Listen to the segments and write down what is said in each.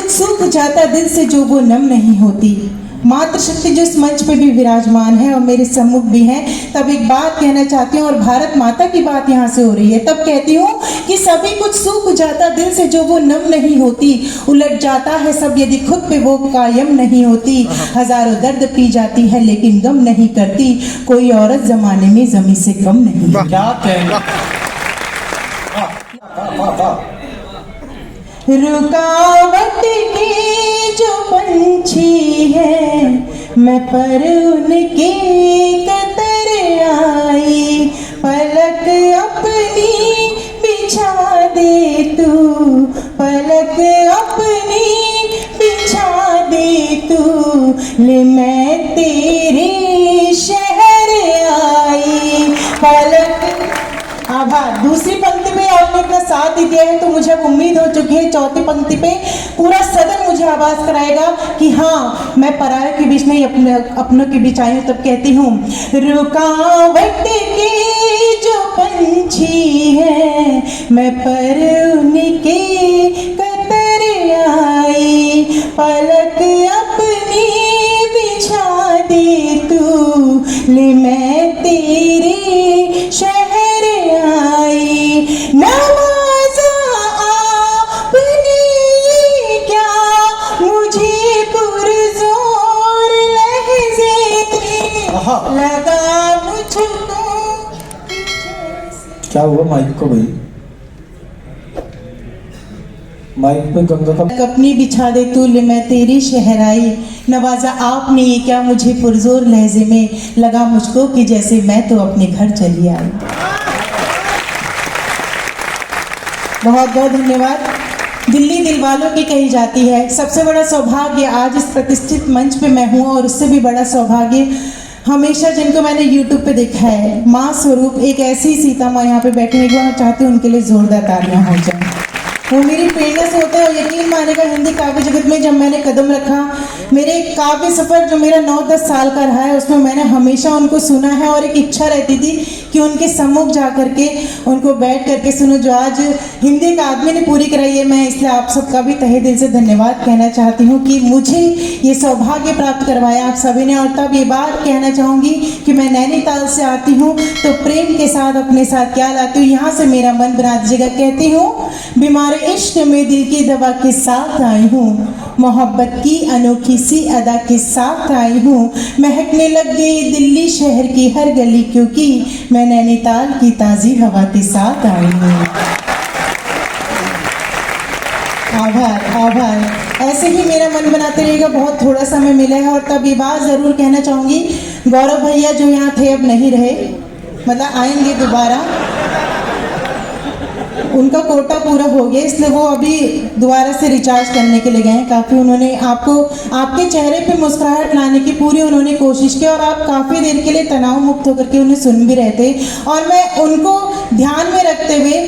कुछ सूख जाता दिल से जो वो नम नहीं होती। मातृशक्ति जो इस मंच पे भी विराजमान है और मेरे सम्मुख भी हैं, तब एक बात कहना चाहती हूँ और भारत माता की बात यहाँ से हो रही है। तब कहती हूँ कि सभी कुछ सूख जाता दिल से जो वो नम नहीं होती, उलट जाता है सब यदि खुद पे वो कायम नहीं होती। हजारों दर्द पी जाती है लेकिन गम नहीं करती, कोई औरत जमाने में जमी से कम नहीं। क्या कहना। रुकावट के जो पंछी है, मैं पर उनके कतर आई। पलक अपनी बिछा दे तू, पलक अपनी बिछा दे तू, ले मैं तेरे शहर आई। पलक आभार। दूसरी पंक्ति में आपने अपना साथ ही दिया है तो मुझे अब उम्मीद हो चुकी है चौथी पंक्ति पे पूरा सदन मुझे आवाज कराएगा कि हाँ मैं पराये के बीच नहीं अपनों के बीच आई हूँ। तब कहती हूँ, रुकावट के जो पंछी है, मैं पर उनके कतर आई। पलक अपनी बिछा दे तू, ले मैं तेरे शहर आई। नवाज़ा आपने क्या मुझे पुरज़ोर लहज़े में, लगा मुझको। क्या हुआ माइक को भाई, माइक पे गंगा का। अपनी बिछा दे तू, ले मैं तेरी शहराई। नवाजा आपने ये क्या मुझे पुरजोर लहजे में, लगा मुझको कि जैसे मैं तो अपने घर चली आई। बहुत बहुत धन्यवाद। दिल्ली दिल वालों की कही जाती है। सबसे बड़ा सौभाग्य आज इस प्रतिष्ठित मंच पे मैं हूँ और उससे भी बड़ा सौभाग्य हमेशा जिनको मैंने YouTube पे देखा है, माँ स्वरूप एक ऐसी सीता माँ यहाँ पे बैठी है, मैं चाहती हूँ उनके लिए जोरदार तालियां हो जाए। वो मेरी प्रेरणा से होता है और यकीन मानेगा हिंदी काव्य जगत में जब मैंने कदम रखा, मेरे काव्य सफ़र जो मेरा 9-10 साल का रहा है उसमें मैंने हमेशा उनको सुना है और एक इच्छा रहती थी कि उनके सम्मुख जा करके उनको बैठ करके सुनो, जो आज हिंदी अकादमी ने पूरी कराई है। मैं इसलिए आप सबका भी तहे दिल से धन्यवाद कहना चाहती हूँ कि मुझे ये सौभाग्य प्राप्त करवाया आप सभी ने। और तब ये बात कहना चाहूँगी कि मैं नैनीताल से आती हूँ तो प्रेम के साथ अपने साथ क्या लाती हूँ, यहाँ से मेरा मन बना दीजिएगा। कहती हूँ, बीमार इश्क में दिल की दवा के साथ आई हूँ, मोहब्बत की अनोखी सी अदा के साथ आई हूँ। महकने लग गई दिल्ली शहर की हर गली, क्योंकि मैं नैनीताल की ताज़ी हवा के साथ आई हूँ। आभार आभार। ऐसे ही मेरा मन बनाते रहेगा। बहुत थोड़ा समय मिला है और तब ये बात ज़रूर कहना चाहूँगी, गौरव भैया जो यहाँ थे अब नहीं रहे, मतलब आएंगे दोबारा, उनका कोटा पूरा हो गया इसलिए वो अभी दोबारा से रिचार्ज करने के लिए गए हैं। काफ़ी उन्होंने आपको आपके चेहरे पे मुस्कुराहट लाने की पूरी उन्होंने कोशिश की और आप काफ़ी देर के लिए तनाव मुक्त होकर के उन्हें सुन भी रहे थे। और मैं उनको ध्यान में रखते हुए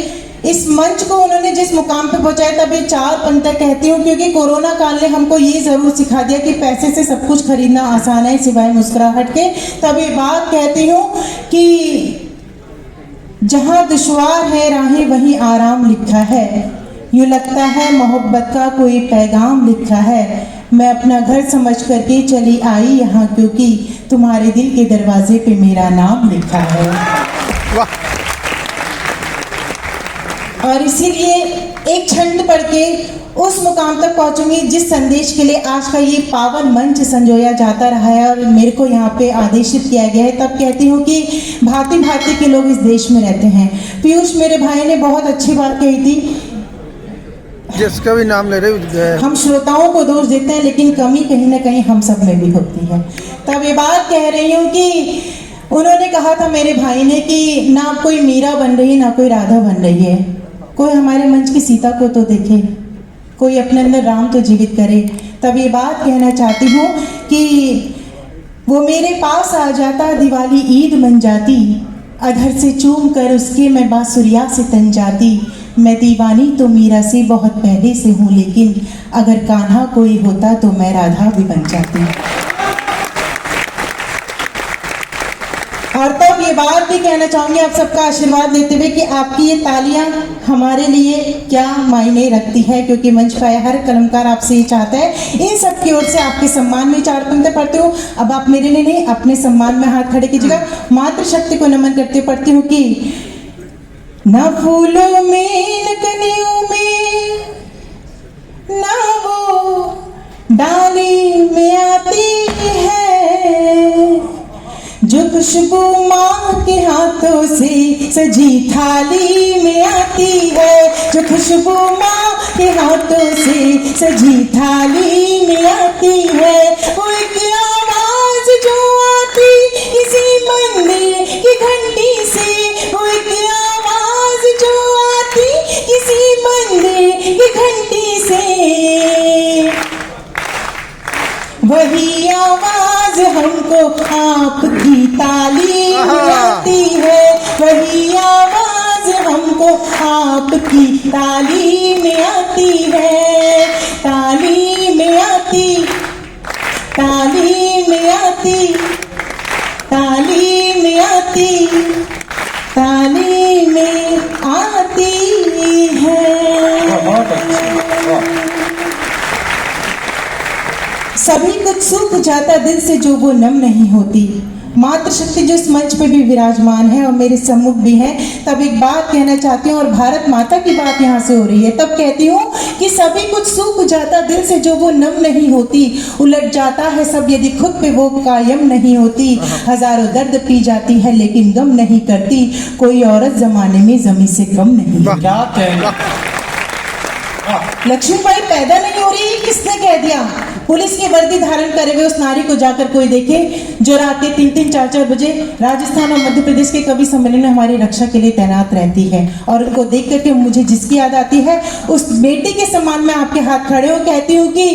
इस मंच को उन्होंने जिस मुकाम पे पहुंचाया तब ये 4 पंक्तियां कहती हूँ, क्योंकि कोरोना काल ने हमको ये ज़रूर सिखा दिया कि पैसे से सब कुछ खरीदना आसान है सिवाय मुस्कुराहट के। तब ये बात कहती हूँ कि जहाँ दुश्वार है राहें वहीं आराम लिखा है, यूँ लगता है मोहब्बत का कोई पैगाम लिखा है। मैं अपना घर समझ करके चली आई यहाँ, क्योंकि तुम्हारे दिल के दरवाजे पे मेरा नाम लिखा है। और इसीलिए एक छंद पढ़ के उस मुकाम तक पहुंचूंगी जिस संदेश के लिए आज का ये पावन मंच संजोया जाता रहा है और मेरे को यहाँ पे आदेशित किया गया है। तब कहती हूँ कि भांति भांति के लोग इस देश में रहते हैं। पीयूष मेरे भाई ने बहुत अच्छी बात कही थी, जिसका भी नाम ले रहे हम श्रोताओं को दोष देते हैं लेकिन कमी कहीं ना कहीं हम सब में भी होती है। तब ये बात कह रही हूँ कि उन्होंने कहा था मेरे भाई ने कि ना कोई मीरा बन रही है ना कोई राधा बन रही है, कोई हमारे मंच की सीता को तो देखे, कोई अपने अंदर राम तो जीवित करे। तब ये बात कहना चाहती हूँ कि वो मेरे पास आ जाता दिवाली ईद बन जाती, अधर से चूम कर उसके मैं बांसुरिया से तन जाती। मैं दीवानी तो मीरा से बहुत पहले से हूँ, लेकिन अगर कान्हा कोई होता तो मैं राधा भी बन जाती। और तब ये बात भी कहना चाहूंगी आप सबका आशीर्वाद लेते हुए कि आपकी ये तालियां हमारे लिए क्या मायने रखती है, क्योंकि मंच पर आया हर कलाकार आपसे ये चाहता है। इन सब की ओर से आपके सम्मान में 4 पंक्ति पढ़ती हूँ। अब आप मेरे लिए नहीं, अपने सम्मान में हाथ खड़े कीजिएगा। मातृशक्ति को नमन करते हुए पढ़ती हूँ कि न फूलों में न कलियों में न वो डाली में आती है, जो खुशबू माँ के हाथों से सजी थाली में आती है, जो खुशबू माँ के हाथों से सजी थाली में आती है। वो एक आवाज जो आती किसी मंदिर की घंटी से, वो एक आवाज जो आती किसी मंदिर की घंटी से, वही आवाज हमको आपकी ताली में आती है, वही आवाज हमको आपकी ताली में आती है। ताली में आती, ताली में आती, ताली में आती, ताली में आती है। बहुत अच्छा। सभी कुछ सूख जाता दिल से जो वो नम नहीं होती। मातृशक्ति जो इस मंच पे भी विराजमान है और मेरे सम्मुख भी है, तब एक बात कहना चाहती हूँ और भारत माता की बात यहाँ से हो रही है। तब कहती हूँ कि सभी कुछ सूख जाता दिल से जो वो नम नहीं होती, उलट जाता है सब यदि खुद पे वो कायम नहीं होती। हजारों दर्द पी जाती है लेकिन गम नहीं करती, कोई औरत जमाने में जमी से कम नहीं। क्या कहेंगे? लक्ष्मीबाई पैदा नहीं हो रही, किसने कह दिया? पुलिस की वर्दी धारण करे हुए उस नारी को जाकर कोई देखे जो रात के 3-3, 4-4 बजे राजस्थान और मध्य प्रदेश के कवि सम्मेलन में हमारी रक्षा के लिए तैनात रहती है। और उनको देख करके मुझे जिसकी याद आती है, उस बेटी के सम्मान में आपके हाथ खड़े हो कहती हूँ कि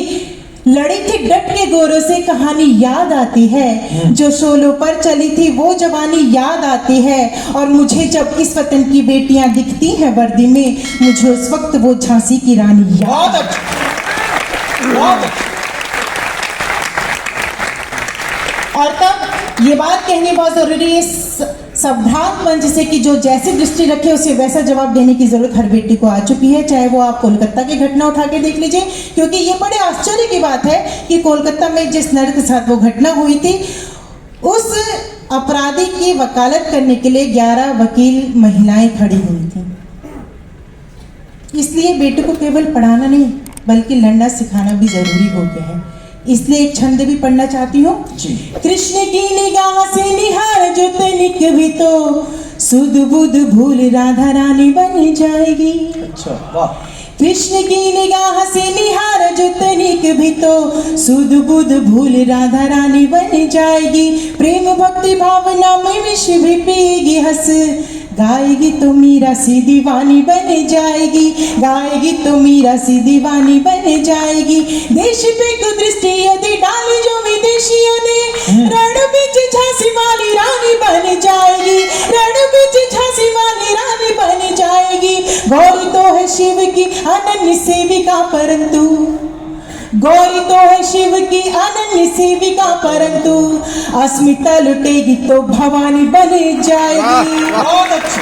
लड़ी थी डट के गोरों से कहानी याद आती है, जो शोलों पर चली थी वो जवानी याद आती है। और मुझे जब इस वतन की बेटियां दिखती हैं वर्दी में, मुझे उस वक्त वो झांसी की रानी याद। और तब ये बात कहनी बहुत जरूरी है संभ्रांत मंच से कि जो जैसी दृष्टि रखे उसे वैसा जवाब देने की जरूरत हर बेटी को आ चुकी है। चाहे वो आप कोलकाता की घटना उठा के देख लीजिए, क्योंकि ये बड़े आश्चर्य की बात है कि कोलकाता में जिस नर के साथ वो घटना हुई थी, उस अपराधी की वकालत करने के लिए 11 वकील महिलाएं खड़ी हुई थी। इसलिए बेटी को केवल पढ़ाना नहीं बल्कि लड़ना सिखाना भी जरूरी हो गया है। इसलिए एक छंद भी पढ़ना चाहती हूँ। कृष्ण की निगाह से निहार जो तनिक भी तो सुध बुध भूल राधा रानी बन जाएगी। अच्छा, वाह। कृष्ण की निगाह से निहार जो तनिक भी तो सुध बुध भूल राधा रानी बन जाएगी। प्रेम भक्ति भावना में विष भी पिएगी हंस, गाएगी तो मीरा सी दीवानी बन जाएगी, गाएगी तो मीरा सी दीवानी बन जाएगी। देश पे कुदृष्टि यदि डाली जो विदेशियों ने, रण बीच झांसी वाली रानी बन जाएगी, रण बीच झांसी वाली रानी बन जाएगी। गौरी तो है शिव की अनन्य सेविका परंतु, गौरी तो है शिव की अनन्य सेविका परंतु अस्मिता लुटेगी तो भवानी बन जाएगी। बहुत अच्छी।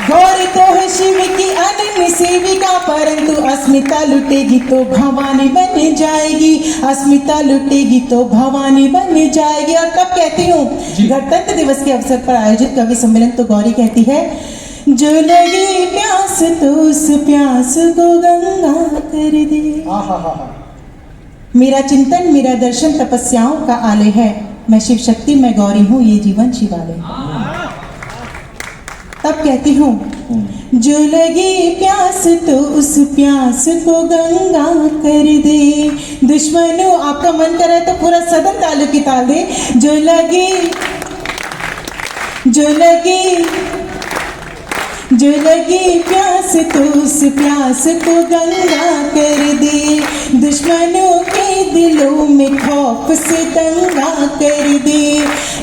गौरी तो है शिव की अनन्य सेविका परंतु अस्मिता लुटेगी तो भवानी बन जाएगी, अस्मिता लुटेगी तो भवानी बन जाएगी। और तब कहती हूँ गणतंत्र दिवस के अवसर पर आयोजित कवि सम्मेलन तो गौरी कहती है, जो लगी प्यास तो उस प्यास को गंगा कर दे। मेरा चिंतन मेरा दर्शन तपस्याओं का आलय है, मैं शिव शक्ति मैं गौरी हूँ ये जीवन शिवालय। तब कहती हूँ, जो लगी प्यास तो उस प्यास को गंगा कर दे। दुश्मनों आपका मन करे तो पूरा सदन तालू की ताल दे। जो लगी प्यास तो उस प्यास को गंगा कर दे। दुश्मनों के दिलों में खौफ से दंगा कर दे।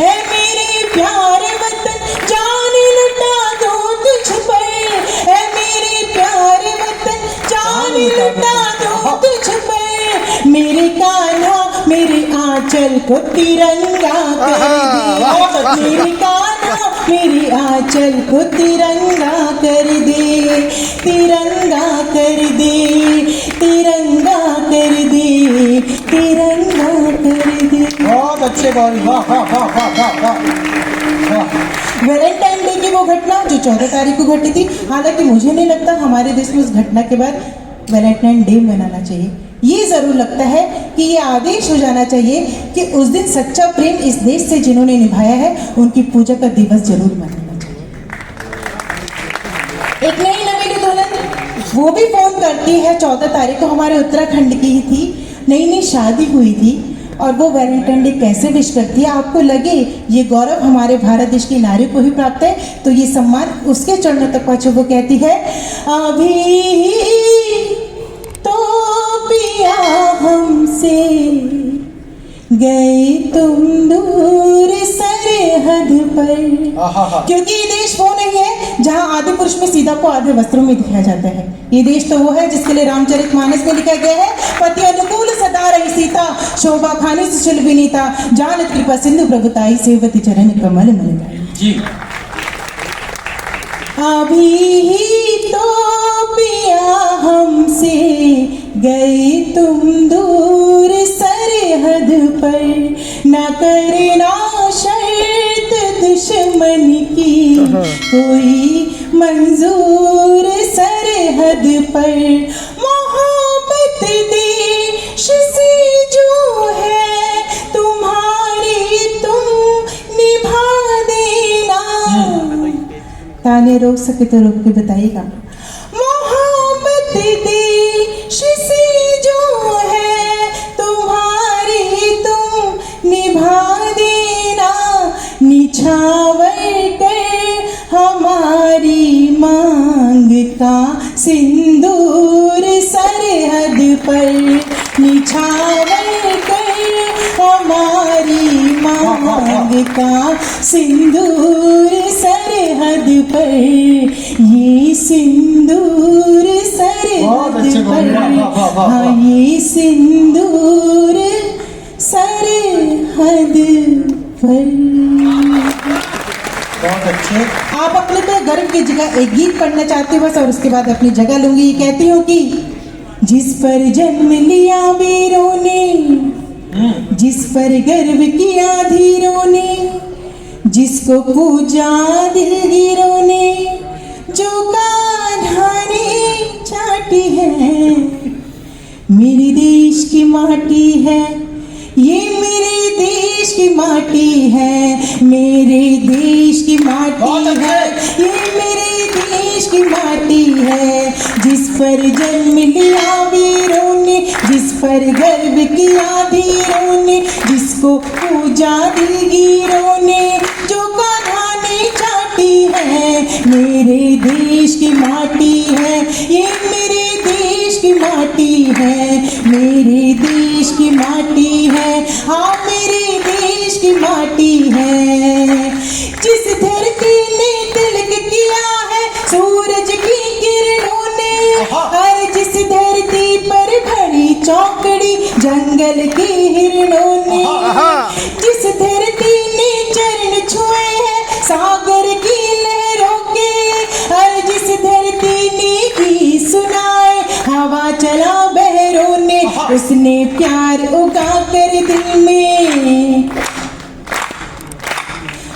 ऐ मेरे प्यारे वतन जान लुटा दो तुझ पर, ऐ मेरे प्यारे वतन जान लुटा दो तुझ पर। मेरे कान्हा मेरे आंचल को तिरंगा कर दे, मेरे कान्हा मेरे आंचल को तिरंगा कर दे, तिरंगा कर दे, तिरंगा कर दे, तिरंगा कर दे। बहुत अच्छे गौरी, वाह वाह वाह वाह वाह वाह वाह। वैलेंटाइन डे की वो घटना जो 14 तारीख को घटी थी, हालांकि मुझे नहीं लगता हमारे देश में उस घटना के बाद वैलेंटाइन डे मनाना चाहिए। ये जरूर लगता है कि ये आदेश हो जाना चाहिए कि उस दिन सच्चा प्रेम इस देश से जिन्होंने निभाया है उनकी पूजा का दिवस जरूर मनाना चाहिए। एक नई नवेली दुल्हन वो भी फोन करती है, 14 तारीख को हमारे उत्तराखंड की ही थी, नई नई शादी हुई थी और वो वैलेंटाइन डे कैसे विश करती है। आपको लगे ये गौरव हमारे भारत देश की नारी को ही प्राप्त है तो ये सम्मान उसके चरणों तक पहुंचे। वो कहती है, अभी तो पिया हमसे गए तुम दूर सरहद पर। आहा। क्योंकि ये देश वो नहीं है जहां आदि पुरुष में सीता को आधे वस्त्रों में दिखाया जाता है। ये देश तो वो है जिसके लिए रामचरितमानस में लिखा गया है, पति अनुकूल सदा रही सीता, शोभा खाने सुशील विनीता, जानत कृपा सिंधु प्रभुताई, सेवती चरण कमल मल गाई। जी। अभी तो पिया हमसे गए तुम दूर सरहद पर, न करना शर्त दुश्मन की कोई मंजूर सरहद पर, मोहब्बत देश से जो है तुम्हारी तुम निभा देना। ताने रोक सके तो रोक के बताइएगा। मोहब्बत देश से जो है तुम्हारी तुम निभा देना, निछावर कर हमारी मांग का सिंदूर सरहद पर, निछावर कर हमारी मांग का सिंदूर सरहद पर, ये सिंदूर सरहद पर, हाँ ये सिंदूर सरहद पर। बहुत अच्छे। आप अपने पे गर्व की जगह एक गीत पढ़ना चाहती हूँ बस, और उसके बाद अपनी जगह लूंगी। ये कहती हूँ कि जिस पर जन्म लिया वीरों ने, जिस पर गर्व किया धीरों ने, जिसको पूजा दिलगीरों ने, जो कान्हा ने चाटी है, मेरे देश की माटी है, ये मेरे देश की माटी है, मेरे देश की माटी है, ये मेरे देश की माटी है, जिस पर जन्म लिया वीरों ने, जिस पर गर्व किया धीरों ने, जिसको पूजा दिलगीरों ने, जो कान्हा ने चाटी है, मेरे देश की माटी है, ये मेरे देश की माटी है, मेरे देश की माटी है, हाँ मेरे देश की माटी है। जिस धरती ने तिलक किया है सूरज की किरणों ने, और जिस धरती पर भरी चौकड़ी जंगल के हिरणों ने, जिस धरती ने चरण छुए हैं सागर की लहरों के, और जिस धरती ने गीत सुनाए हवा चला बहरों ने, उसने प्यार उगा कर दिल में,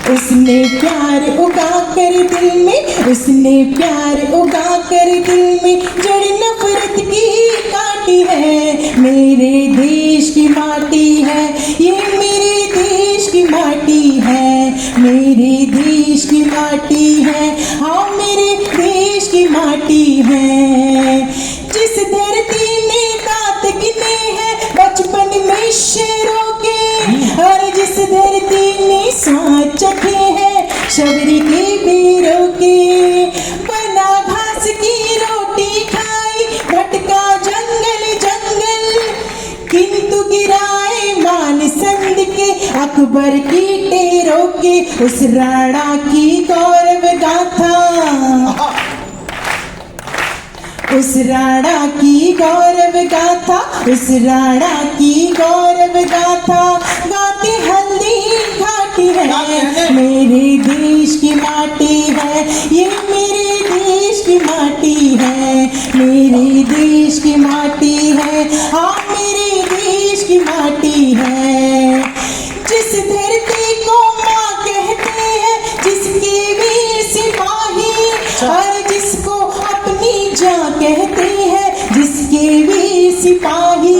उसने प्यार उगा कर दिल में, उसने प्यार उगा कर दिल में, जड़ नफरत की काटी है, मेरे देश की माटी है, ये मेरे देश की माटी है, मेरे देश की माटी है, हाँ मेरे देश की माटी है। जिस धरती ने दांत गिने हैं बचपन में शेरों के, और जिस धरती ने सांस चखे हैं शबरी के वीरों के, बना घास की रोटी खाई भटका जंगल जंगल, किंतु गिराए मान संद के अकबर की टेरों के, उस राणा की गौरव गाथा, उस राणा की गौरव गाथा, उस राणा की गौरव गाथा गाती हल्दी घाटी है। मेरे देश की माटी है, ये मेरे देश की माटी है, मेरे देश की माटी है, हाँ मेरे देश की माटी है। जिस धरती को माँ कहते हैं, जिसके वीर सिपाही, और जिसको अपनी जान कहते हैं, जिसके वीर सिपाही।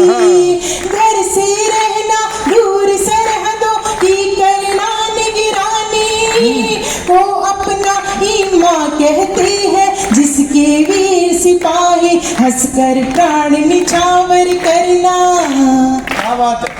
घर से रहना दूर सरहदों की करना निगरानी, वो अपना ही माँ कहते हैं, जिसके वीर सिपाही। हंसकर प्राण निछावर करना, क्या बात है।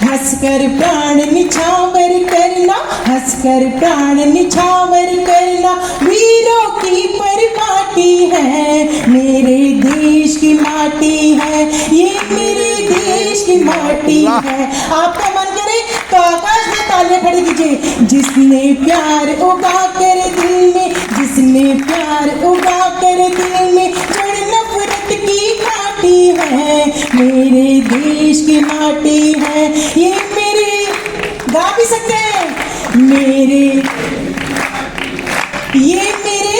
हंसकर प्राण निछावर करना, हंसकर प्राण निछावर करना, वीरों की परिपाटी है, मेरे देश की माटी है, ये मेरे देश की माटी है। आपका मन करे तो आकाश में तालियां खड़ी कीजिए। जिसने प्यार उगा कर दिल में, जिसने प्यार उगा कर दिल में जड़ नफरत की काटी है, मेरे देश की माटी है, ये मेरे, गा भी सकते हैं, मेरे, ये मेरे,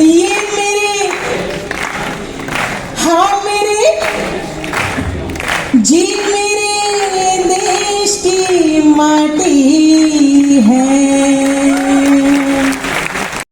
ये